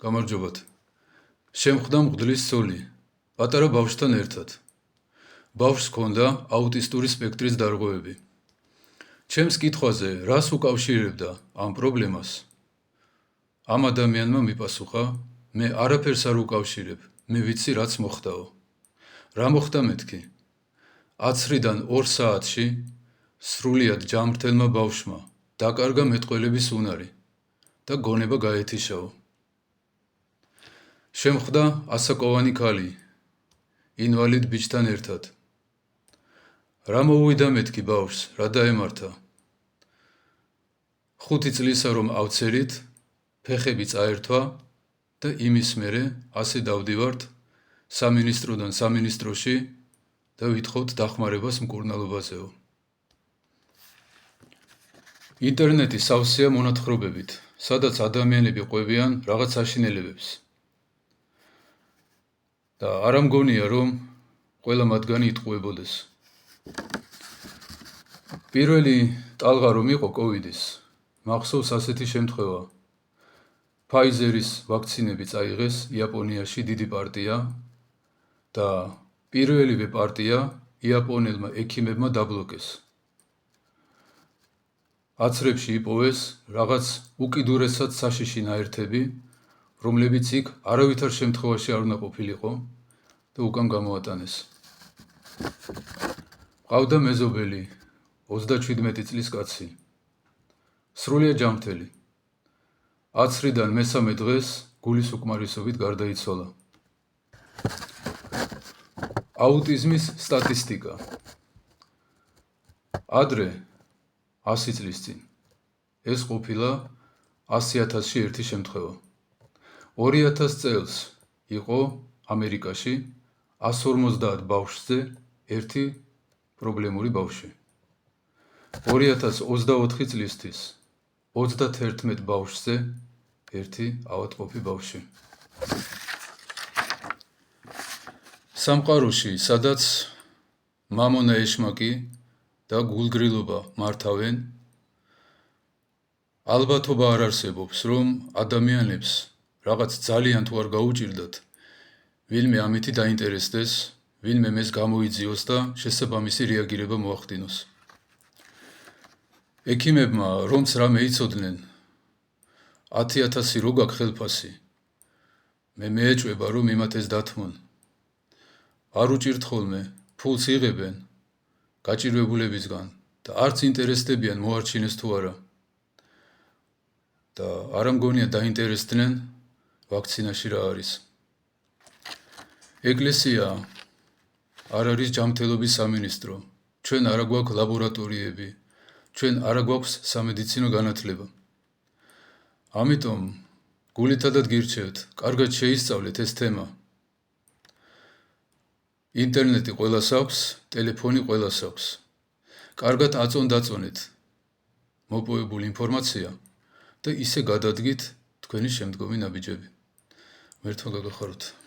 გამარჯობათ. შემხვდა მღვდლის ცოლი, პატარა ბავშვთან ერთად. ბავშვს ჰქონდა აუტისტური სპექტრის დარღვევები. ჩემს კითხვაზე, რას უკავშირებდა ამ პრობლემას? ამ ადამიანმა მიპასუხა, მე არაფერს არ უკავშირებ, მე ვიცი რაც მოხდაო. რა მოხდა მეთქი? 10-დან 2 საათში სრულიად ჯამრთელმა ბავშვმა დაკარგა მეტყველების უნარი და გონება გაეთიშაო. შემხვდა ასაკოვანი ქალი, ინვალიდ ბიჭთან ერთად. რა მოუვიდა მეთქი ბავშვს, რა დაემართა? 5 წლისა რომ ავცერით, ფეხები წაერთვა და იმის მერე ასე დავდივართ სამინისტროდან სამინისტროში და ვითხოვთ დახმარებას მკურნალობაზეო. ინტერნეტი სავსეა მონათხრობებით, სადაც ადამიანები ყვებიან რაღაც საშინელებებს. და არ ამგონია რომ ყველა მათგანი იტყუებოდეს. პირველი ტალღა რომ იყო კოვიდის, მახსოვს ასეთი შემთხვევა. ფაიზერის ვაქცინები წაიღეს იაპონიაში დიდი პარტია და პირველივე პარტია იაპონელმა ექიმებმა დაბლოკეს. აცრებში იპოვეს რაღაც უკიდურესად საშიში ნაერთები, რომლებიც იქ არავითარ შემთხვევაში არ უნდა ყოფილიყო და უკან გამოატანეს. ყავდა მეზობელი, 37 წლის კაცი. სრულიად ჯამრთელი. 10-დან მესამე დღეს გულის უკმარისობით გარდაიცვალა. აუტიზმის სტატისტიკა. ადრე 100 წლის წინ ეს ყოფილა 100,000-ში ერთი შემთხვევა. 2000 წელს იყო ამერიკაში 150 ბავშვზე ერთი პრობლემური ბავშვი. 2024 წლისთვის 31 ბავშვზე ერთი ავადმყოფი ბავშვი. სამყაროში, სადაც მამონა ეშმაკი და გულგრილობა მართავენ, ალბათობა არ არსებობს, რომ ადამიანებს რაღაც ძალიან თუ არ გაუჭირდათ, ვინმე ამითი დაინტერესდეს, ვინმე მეს გამოიძიოს და შესაბამისი რეაგირება მოახდინოს. ექიმებმა რომც რამე იცოდნენ, 10,000 რო გაქვს ხელფასი, მე მეეჭვება რომ იმათ ეს დათმონ. არ უჭირთ ხოლმე, ფულს იღებენ გაჭირვებულებისგან და არც ინტერესდებიან მოარჩინეს თუ არა. და არ ამგონია დაინტერესდნენ ვაქცინაში რა არის. ეკლესია არ არის ჯამრთელობის სამინისტრო, ჩვენ არა გვაქვს ლაბორატორიები, ჩვენ არა გვაქვს სამედიცინო განათლება. ამიტომ გულითადად გირჩევთ, კარგად შეისწავლეთ ეს თემა. ინტერნეტი ყველას აქვს, ტელეფონი ყველას აქვს. კარგად აწონ-დაწონეთ მოპოვებული ინფორმაცია და ისე გადადგით თქვენი შემდგომი ნაბიჯები. მერთვა გაგახაროთ.